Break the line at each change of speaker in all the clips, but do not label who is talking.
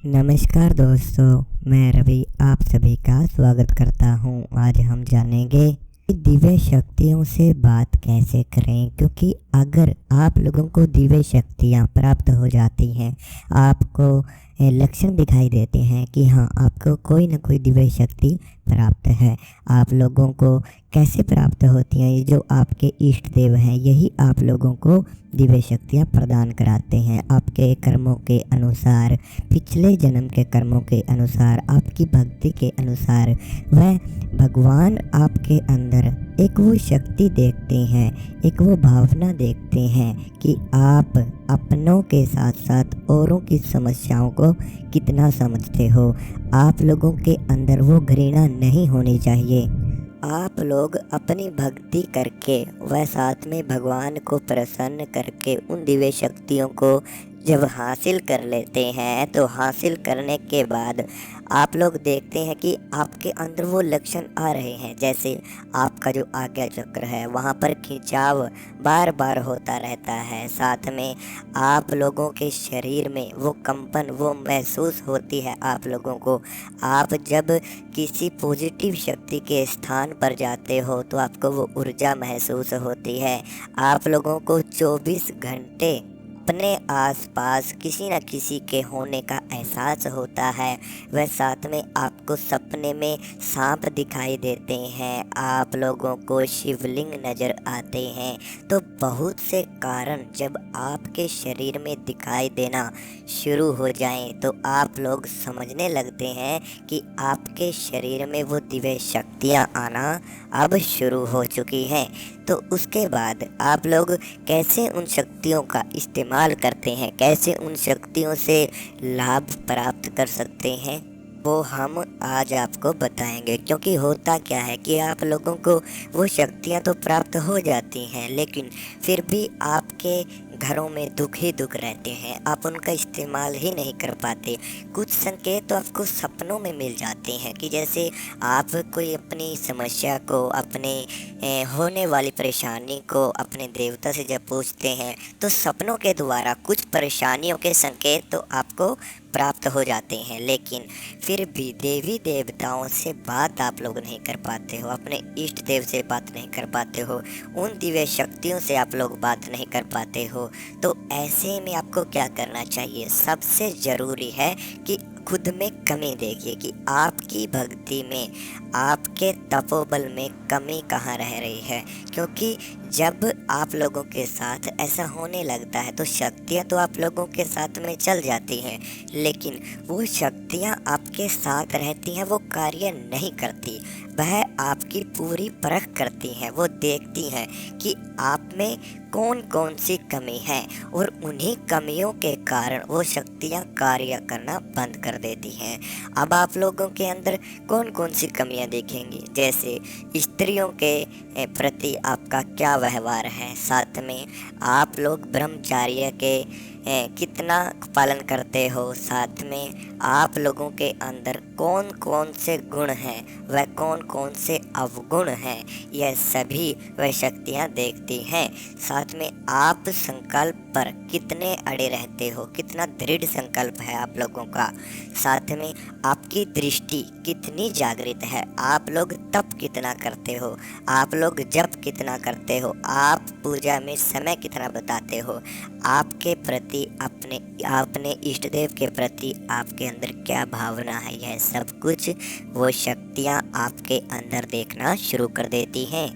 नमस्कार दोस्तों, मैं रवि आप सभी का स्वागत करता हूं। आज हम जानेंगे कि दिव्य शक्तियों से बात कैसे करें, क्योंकि अगर आप लोगों को दिव्य शक्तियां प्राप्त हो जाती हैं, आपको लक्षण दिखाई देते हैं कि हाँ, आपको कोई ना कोई दिव्य शक्ति प्राप्त है। आप लोगों को कैसे प्राप्त होती हैं? ये जो आपके इष्ट देव हैं, यही आप लोगों को दिव्य शक्तियाँ प्रदान कराते हैं। आपके कर्मों के अनुसार, पिछले जन्म के कर्मों के अनुसार, आपकी भक्ति के अनुसार वह भगवान आपके अंदर एक वो शक्ति देखते हैं, एक वो भावना देखते हैं कि आप अपनों के साथ साथ औरों की समस्याओं को कितना समझते हो। आप लोगों के अंदर वो घृणा नहीं होनी चाहिए। आप लोग अपनी भक्ति करके व साथ में भगवान को प्रसन्न करके उन दिव्य शक्तियों को जब हासिल कर लेते हैं, तो हासिल करने के बाद आप लोग देखते हैं कि आपके अंदर वो लक्षण आ रहे हैं। जैसे आपका जो आज्ञा चक्र है, वहाँ पर खिंचाव बार बार होता रहता है। साथ में आप लोगों के शरीर में वो कंपन वो महसूस होती है आप लोगों को। आप जब किसी पॉजिटिव शक्ति के स्थान पर जाते हो तो आपको वो ऊर्जा महसूस होती है। आप लोगों को 24 घंटे अपने आसपास किसी न किसी के होने का एहसास होता है। वह साथ में आपको सपने में सांप दिखाई देते हैं, आप लोगों को शिवलिंग नज़र आते हैं। तो बहुत से कारण जब आपके शरीर में दिखाई देना शुरू हो जाएं, तो आप लोग समझने लगते हैं कि आपके शरीर में वो दिव्य शक्तियाँ आना अब शुरू हो चुकी हैं। तो उसके बाद आप लोग कैसे उन शक्तियों का इस्तेमाल करते हैं, कैसे उन शक्तियों से लाभ प्राप्त कर सकते हैं, वो हम आज आपको बताएंगे। क्योंकि होता क्या है कि आप लोगों को वो शक्तियाँ तो प्राप्त हो जाती हैं, लेकिन फिर भी आपके घरों में दुख ही दुख रहते हैं, आप उनका इस्तेमाल ही नहीं कर पाते। कुछ संकेत तो आपको सपनों में मिल जाते हैं कि जैसे आप कोई अपनी समस्या को, अपने होने वाली परेशानी को अपने देवता से जब पूछते हैं, तो सपनों के द्वारा कुछ परेशानियों के संकेत तो आपको प्राप्त हो जाते हैं। लेकिन फिर भी देवी देवताओं से बात आप लोग नहीं कर पाते हो, अपने इष्ट देव से बात नहीं कर पाते हो, उन दिव्य शक्तियों से आप लोग बात नहीं कर पाते हो। तो ऐसे में आपको क्या करना चाहिए? सबसे ज़रूरी है कि खुद में कमी देखिए कि आपकी भक्ति में, आपके तपोबल में कमी कहाँ रह रही है। क्योंकि जब आप लोगों के साथ ऐसा होने लगता है तो शक्तियाँ तो आप लोगों के साथ में चल जाती हैं, लेकिन वो शक्तियाँ आपके साथ रहती हैं, वो कार्य नहीं करती। वह आपकी पूरी परख करती हैं, वो देखती हैं कि आप में कौन कौन सी कमी है, और उन्हीं कमियों के कारण वो शक्तियाँ कार्य करना बंद कर देती हैं। अब आप लोगों के अंदर कौन कौन सी कमियाँ देखेंगी? जैसे स्त्रियों के प्रति आपका क्या व्यवहार है, साथ में आप लोग ब्रह्मचार्य के कितना पालन करते हो, साथ में आप लोगों के अंदर कौन कौन से गुण हैं, वह कौन कौन से अवगुण हैं, यह सभी वह शक्तियाँ देखती हैं। साथ में आप संकल्प पर कितने अड़े रहते हो, कितना दृढ़ संकल्प है आप लोगों का, साथ में आपकी दृष्टि कितनी जागृत है, आप लोग तप कितना करते हो, आप लोग जप कितना करते हो, आप पूजा में समय कितना बताते हो, आपके प्रति अपने इष्ट देव के प्रति आपके अंदर क्या भावना है, यह सब कुछ वो शक्तियाँ आपके अंदर देखना शुरू कर देती हैं।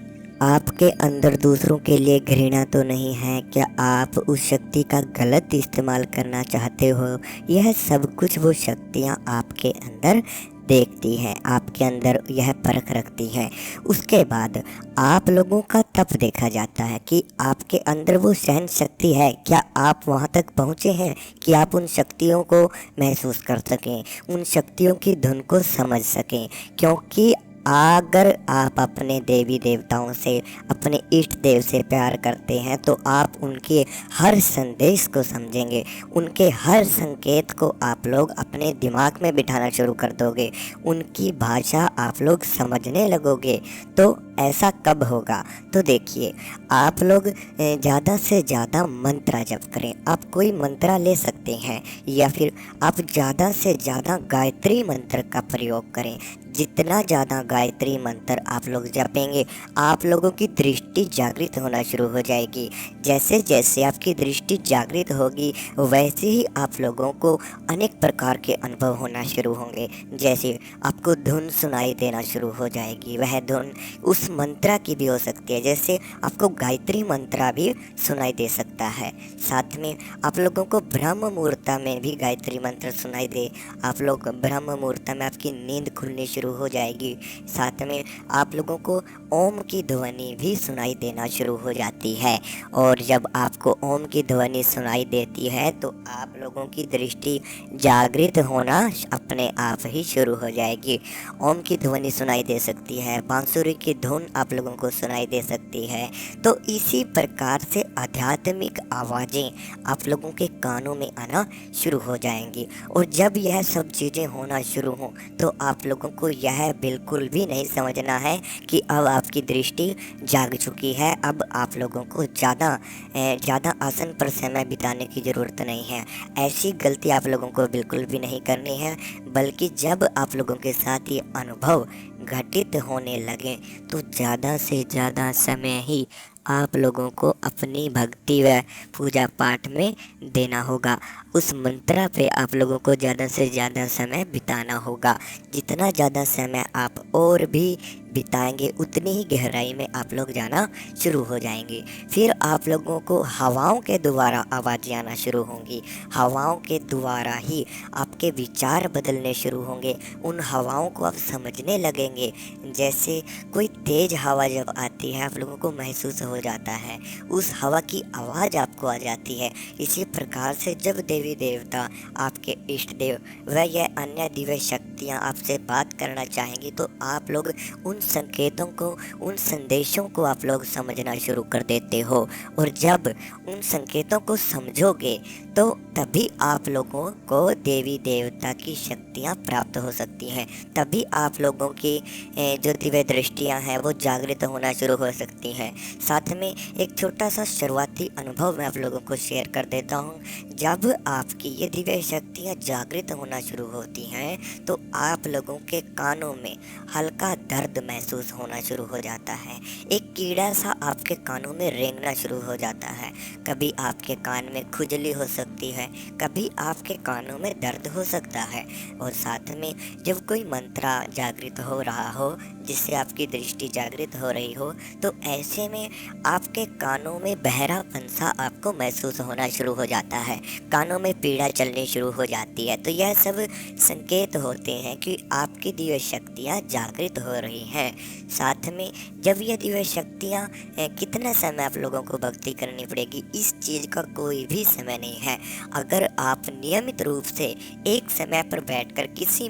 आपके अंदर दूसरों के लिए घृणा तो नहीं है? क्या आप उस शक्ति का गलत इस्तेमाल करना चाहते हो? यह सब कुछ वो शक्तियाँ आपके अंदर देखती हैं, आपके अंदर यह परख रखती हैं। उसके बाद आप लोगों का तप देखा जाता है कि आपके अंदर वो सहन शक्ति है, क्या आप वहाँ तक पहुँचे हैं कि आप उन शक्तियों को महसूस कर सकें, उन शक्तियों की धुन को समझ सकें। क्योंकि अगर आप अपने देवी देवताओं से, अपने इष्ट देव से प्यार करते हैं तो आप उनके हर संदेश को समझेंगे, उनके हर संकेत को आप लोग अपने दिमाग में बिठाना शुरू कर दोगे, उनकी भाषा आप लोग समझने लगोगे। तो ऐसा कब होगा? तो देखिए, आप लोग ज़्यादा से ज़्यादा मंत्र जप करें। आप कोई मंत्र ले सकते हैं या फिर आप ज़्यादा से ज़्यादा गायत्री मंत्र का प्रयोग करें। जितना ज़्यादा गायत्री मंत्र आप लोग जपेंगे, आप लोगों की दृष्टि जागृत होना शुरू हो जाएगी। जैसे जैसे आपकी दृष्टि जागृत होगी वैसे ही आप लोगों को अनेक प्रकार के अनुभव होना शुरू होंगे। जैसे आपको धुन सुनाई देना शुरू हो जाएगी, वह धुन उस मंत्र की भी हो सकती है। जैसे आपको गायत्री मंत्र भी सुनाई दे सकता है। साथ में आप लोगों को ब्रह्म मुहूर्त में भी गायत्री मंत्र सुनाई दे, आप लोग ब्रह्म मुहूर्त में आपकी नींद खुलनी शुरू हो जाएगी। साथ में आप लोगों को ओम की ध्वनि भी सुनाई देना शुरू हो जाती है। और जब आपको ओम की ध्वनि सुनाई देती है तो आप लोगों की दृष्टि जागृत होना अपने आप ही शुरू हो जाएगी। ओम की ध्वनि सुनाई दे सकती है, बांसुरी की धुन आप लोगों को सुनाई दे सकती है। तो इसी प्रकार से आध्यात्मिक आवाज़ें आप लोगों के कानों में आना शुरू हो जाएंगी। और जब यह सब चीज़ें होना शुरू हों तो आप लोगों को यह बिल्कुल भी नहीं समझना है कि अब आपकी दृष्टि जाग चुकी है, अब आप लोगों को ज़्यादा आसन पर समय बिताने की ज़रूरत नहीं है। ऐसी गलती आप लोगों को बिल्कुल भी नहीं करनी है, बल्कि जब आप लोगों के साथ ये अनुभव घटित होने लगे तो ज़्यादा से ज़्यादा समय ही आप लोगों को अपनी भक्ति व पूजा पाठ में देना होगा। उस मंत्र पे आप लोगों को ज़्यादा से ज़्यादा समय बिताना होगा। जितना ज़्यादा समय आप और भी बिताएंगे उतनी ही गहराई में आप लोग जाना शुरू हो जाएंगे। फिर आप लोगों को हवाओं के द्वारा आवाज़ें आना शुरू होंगी। हवाओं के द्वारा ही आपके विचार बदलने शुरू होंगे। उन हवाओं को आप समझने लगेंगे। जैसे कोई तेज़ हवा जब आती है आप लोगों को महसूस हो जाता है, उस हवा की आवाज़ आपको आ जाती है। इसी प्रकार से जब देवी देवता, आपके इष्ट देव व या अन्य दिव्य शक्तियाँ आपसे बात करना चाहेंगी तो आप लोग उन संकेतों को, उन संदेशों को आप लोग समझना शुरू कर देते हो। और जब उन संकेतों को समझोगे तो तभी आप लोगों को देवी देवता की शक्तियाँ प्राप्त हो सकती हैं। तभी आप लोगों की जो दिव्य दृष्टियाँ हैं वो जागृत होना शुरू हो सकती हैं। साथ में एक छोटा सा शुरुआती अनुभव मैं आप लोगों को शेयर कर देता हूँ। जब आपकी ये दिव्य शक्तियाँ जागृत होना शुरू होती हैं तो आप लोगों के कानों में हल्का दर्द महसूस होना शुरू हो जाता है। एक कीड़ा सा आपके कानों में रेंगना शुरू हो जाता है। कभी आपके कान में खुजली हो सकती है, कभी आपके कानों में दर्द हो सकता है। और साथ में जब कोई मंत्र जागृत हो रहा हो, जिससे आपकी दृष्टि जागृत हो रही हो, तो ऐसे में आपके कानों में बहरापन सा आपको महसूस होना शुरू हो जाता है, कानों में पीड़ा चलनी शुरू हो जाती है। तो यह सब संकेत होते हैं कि आपकी दिव्य शक्तियाँ जागृत हो रही हैं। साथ में जब ये दिव्य शक्तियाँ, कितना समय आप लोगों को भक्ति करनी पड़ेगी, इस चीज़ का कोई भी समय नहीं है। अगर आप नियमित रूप से एक समय पर बैठकर किसी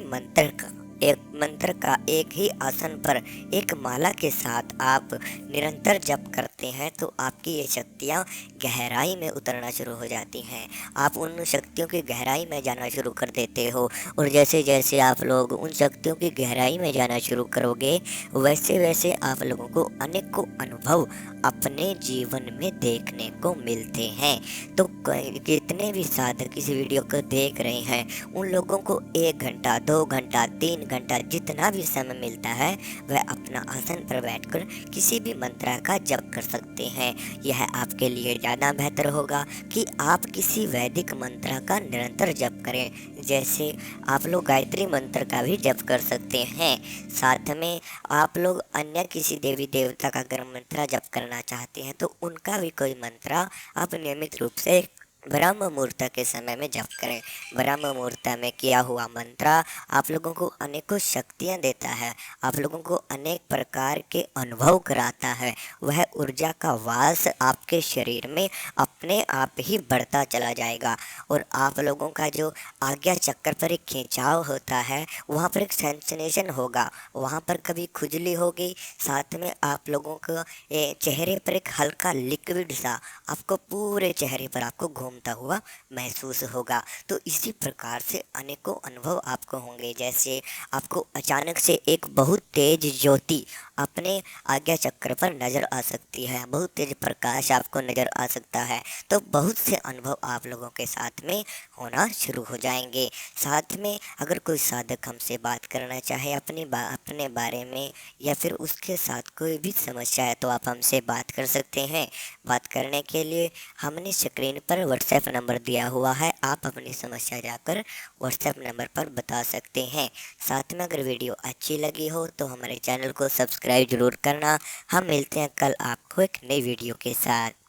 मंत्र का एक ही आसन पर एक माला के साथ आप निरंतर जप करते हैं तो आपकी ये शक्तियाँ गहराई में उतरना शुरू हो जाती हैं। आप उन शक्तियों की गहराई में जाना शुरू कर देते हो। और जैसे जैसे आप लोग उन शक्तियों की गहराई में जाना शुरू करोगे वैसे वैसे आप लोगों को अनेकों अनुभव अपने जीवन में देखने को मिलते हैं। तो कितने भी साधक इस वीडियो को देख रहे हैं उन लोगों को 1 घंटा, 2 घंटा, 3 घंटा जितना भी समय मिलता है वह अपना आसन पर बैठकर किसी भी मंत्र का जप कर सकते हैं। यह आपके लिए ज़्यादा बेहतर होगा कि आप किसी वैदिक मंत्र का निरंतर जप करें। जैसे आप लोग गायत्री मंत्र का भी जप कर सकते हैं। साथ में आप लोग अन्य किसी देवी देवता का अगर मंत्र जप करना चाहते हैं तो उनका भी कोई मंत्र आप नियमित रूप से ब्रह्म मुहूर्त के समय में जप करें। ब्रह्म मुहूर्त में किया हुआ मंत्र आप लोगों को अनेकों शक्तियाँ देता है, आप लोगों को अनेक प्रकार के अनुभव कराता है। वह ऊर्जा का वास आपके शरीर में अपने आप ही बढ़ता चला जाएगा और आप लोगों का जो आज्ञा चक्र पर एक खिंचाव होता है, वहाँ पर एक सेंसेशन होगा, वहाँ पर कभी खुजली होगी, साथ में आप लोगों को चेहरे पर एक हल्का लिक्विड सा आपको पूरे चेहरे पर आपको घूमता हुआ महसूस होगा। तो इसी प्रकार से अनेकों अनुभव आपको होंगे, जैसे आपको अचानक से एक बहुत तेज ज्योति अपने आज्ञा चक्र पर नज़र आ सकती है, बहुत तेज प्रकाश आपको नज़र आ सकता है। तो बहुत से अनुभव आप लोगों के साथ में होना शुरू हो जाएंगे। साथ में अगर कोई साधक हमसे बात करना चाहे अपने बारे में या फिर उसके साथ कोई भी समस्या है, तो आप हमसे बात कर सकते हैं। बात करने के लिए हमने स्क्रीन पर व्हाट्सएप नंबर दिया हुआ है, आप अपनी समस्या जाकर व्हाट्सएप नंबर पर बता सकते हैं। साथ में अगर वीडियो अच्छी लगी हो तो हमारे चैनल को सब्सक्राइब जरूर करना। हम मिलते हैं कल आपको एक नई वीडियो के साथ।